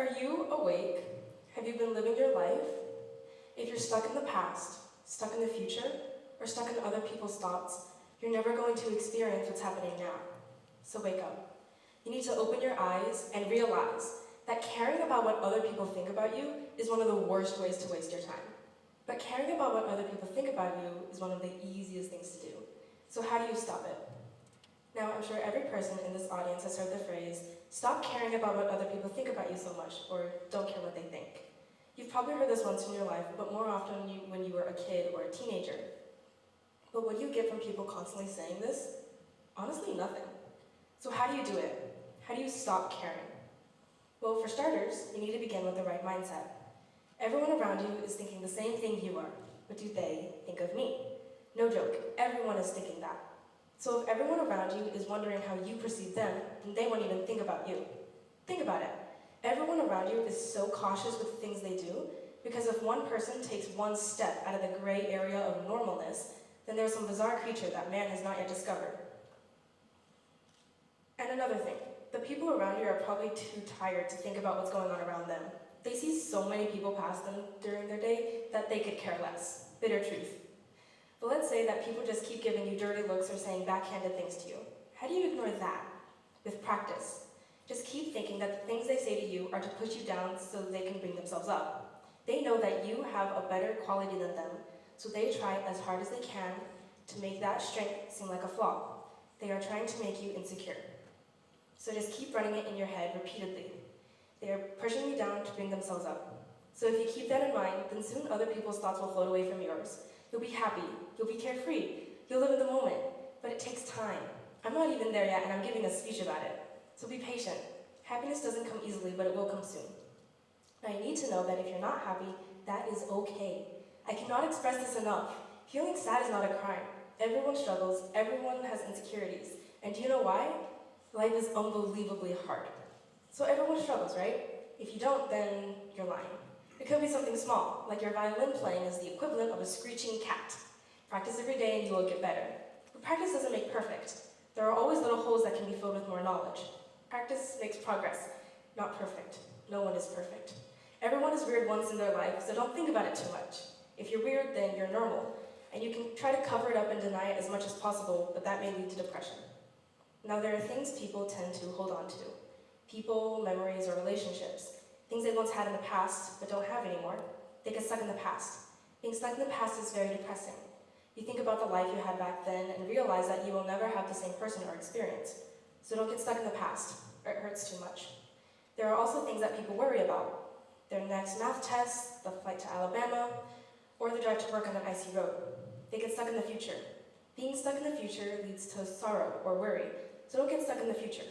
Are you awake? Have you been living your life? If you're stuck in the past, stuck in the future, or stuck in other people's thoughts, you're never going to experience what's happening now. So wake up. You need to open your eyes and realize that caring about what other people think about you is one of the worst ways to waste your time. But caring about what other people think about you is one of the easiest things to do. So how do you stop it? Now, I'm sure every person in this audience has heard the phrase, stop caring about what other people think about you so much, or don't care what they think. You've probably heard this once in your life, but more often when you were a kid or a teenager. But what do you get from people constantly saying this? Honestly, nothing. So how do you do it? How do you stop caring? Well, for starters, you need to begin with the right mindset. Everyone around you is thinking the same thing you are. What do they think of me? No joke, everyone is thinking that. So if everyone around you is wondering how you perceive them, then they won't even think about you. Think about it. Everyone around you is so cautious with the things they do, because if one person takes one step out of the gray area of normalness, then there's some bizarre creature that man has not yet discovered. And another thing, the people around you are probably too tired to think about what's going on around them. They see so many people pass them during their day that they could care less. Bitter truth. But let's say that people just keep giving you dirty looks or saying backhanded things to you. How do you ignore that? With practice. Just keep thinking that the things they say to you are to push you down so they can bring themselves up. They know that you have a better quality than them, so they try as hard as they can to make that strength seem like a flaw. They are trying to make you insecure. So just keep running it in your head repeatedly. They are pushing you down to bring themselves up. So if you keep that in mind, then soon other people's thoughts will float away from yours. You'll be happy, you'll be carefree, you'll live in the moment, but it takes time. I'm not even there yet and I'm giving a speech about it. So be patient. Happiness doesn't come easily, but it will come soon. Now you need to know that if you're not happy, that is okay. I cannot express this enough. Feeling sad is not a crime. Everyone struggles, everyone has insecurities. And do you know why? Life is unbelievably hard. So everyone struggles, right? If you don't, then you're lying. It could be something small, like your violin playing is the equivalent of a screeching cat. Practice every day and you will get better. But practice doesn't make perfect. There are always little holes that can be filled with more knowledge. Practice makes progress, not perfect. No one is perfect. Everyone is weird once in their life, so don't think about it too much. If you're weird, then you're normal. And you can try to cover it up and deny it as much as possible, but that may lead to depression. Now there are things people tend to hold on to. People, memories, or relationships. Things they once had in the past, but don't have anymore. They get stuck in the past. Being stuck in the past is very depressing. You think about the life you had back then and realize that you will never have the same person or experience. So don't get stuck in the past, or it hurts too much. There are also things that people worry about. Their next math test, the flight to Alabama, or the drive to work on an icy road. They get stuck in the future. Being stuck in the future leads to sorrow or worry, so don't get stuck in the future.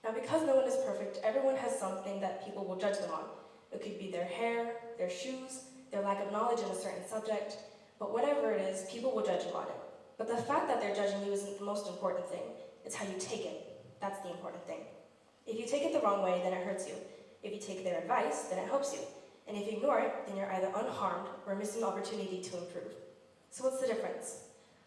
Now, because no one is perfect, everyone has something that people will judge them on. It could be their hair, their shoes, their lack of knowledge in a certain subject, but whatever it is, people will judge you on it. But the fact that they're judging you isn't the most important thing. It's how you take it. That's the important thing. If you take it the wrong way, then it hurts you. If you take their advice, then it helps you. And if you ignore it, then you're either unharmed or missing an opportunity to improve. So what's the difference?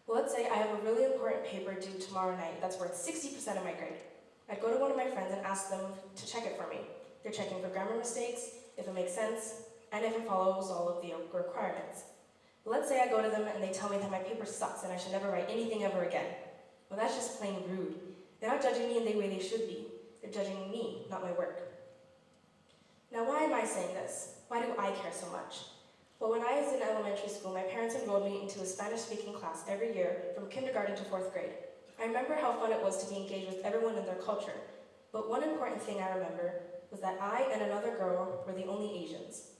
Well, let's say I have a really important paper due tomorrow night that's worth 60% of my grade. I'd go to one of my friends and ask them to check it for me. They're checking for grammar mistakes, if it makes sense, and if it follows all of the requirements. But let's say I go to them and they tell me that my paper sucks and I should never write anything ever again. Well, that's just plain rude. They're not judging me in the way they should be. They're judging me, not my work. Now, why am I saying this? Why do I care so much? Well, when I was in elementary school, my parents enrolled me into a Spanish-speaking class every year from kindergarten to 4th grade. I remember how fun it was to be engaged with everyone in their culture, but one important thing I remember was that I and another girl were the only Asians.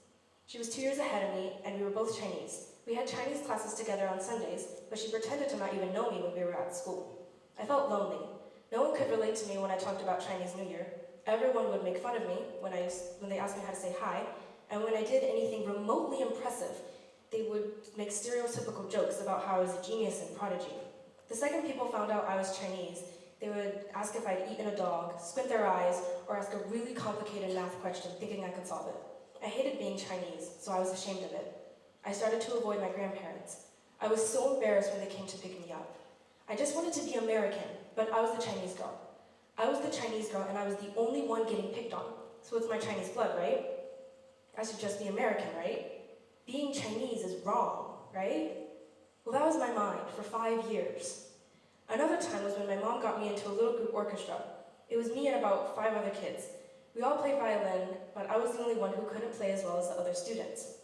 She was 2 years ahead of me, and we were both Chinese. We had Chinese classes together on Sundays, but she pretended to not even know me when we were at school. I felt lonely. No one could relate to me when I talked about Chinese New Year. Everyone would make fun of me when they asked me how to say hi, and when I did anything remotely impressive, they would make stereotypical jokes about how I was a genius and prodigy. The second people found out I was Chinese, they would ask if I'd eaten a dog, squint their eyes, or ask a really complicated math question thinking I could solve it. I hated being Chinese, so I was ashamed of it. I started to avoid my grandparents. I was so embarrassed when they came to pick me up. I just wanted to be American, but I was the Chinese girl. I was the Chinese girl and I was the only one getting picked on. so it's my Chinese blood, right? I should just be American, right? Being Chinese is wrong, right? Well, that was my mind for 5 years. Another time was when my mom got me into a little group orchestra. It was me and about 5 other kids. We all played violin, but I was the only one who couldn't play as well as the other students.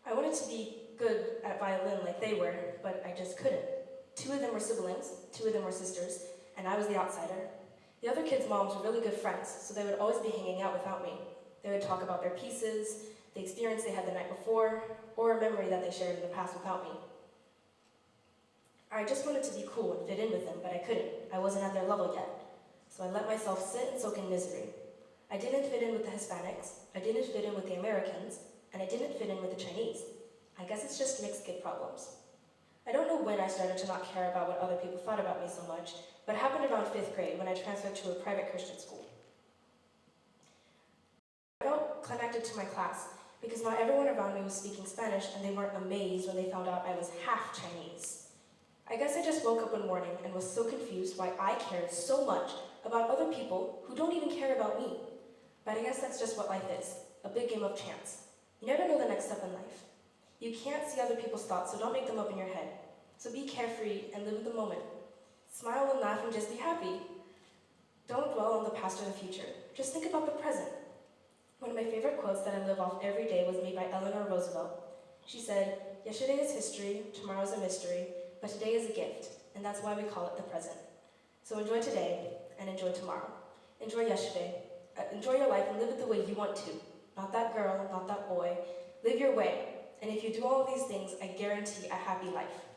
I wanted to be good at violin like they were, but I just couldn't. 2 of them were siblings, 2 of them were sisters, and I was the outsider. The other kids' moms were really good friends, so they would always be hanging out without me. They would talk about their pieces, the experience they had the night before, or a memory that they shared in the past without me. I just wanted to be cool and fit in with them, but I couldn't. I wasn't at their level yet. So I let myself sit and soak in misery. I didn't fit in with the Hispanics, I didn't fit in with the Americans, and I didn't fit in with the Chinese. I guess it's just mixed kid problems. I don't know when I started to not care about what other people thought about me so much, but it happened around 5th grade when I transferred to a private Christian school. I felt connected to my class because not everyone around me was speaking Spanish and they weren't amazed when they found out I was half Chinese. I guess I just woke up one morning and was so confused why I cared so much about other people who don't even care about me. But I guess that's just what life is, a big game of chance. You never know the next step in life. You can't see other people's thoughts, so don't make them up in your head. So be carefree and live in the moment. Smile and laugh and just be happy. Don't dwell on the past or the future. Just think about the present. One of my favorite quotes that I live off every day was made by Eleanor Roosevelt. She said, "Yesterday is history, tomorrow's a mystery, but today is a gift, and that's why we call it the present." So enjoy today and enjoy tomorrow. Enjoy yesterday. Enjoy your life and live it the way you want to. Not that girl, not that boy. Live your way. And if you do all of these things, I guarantee a happy life.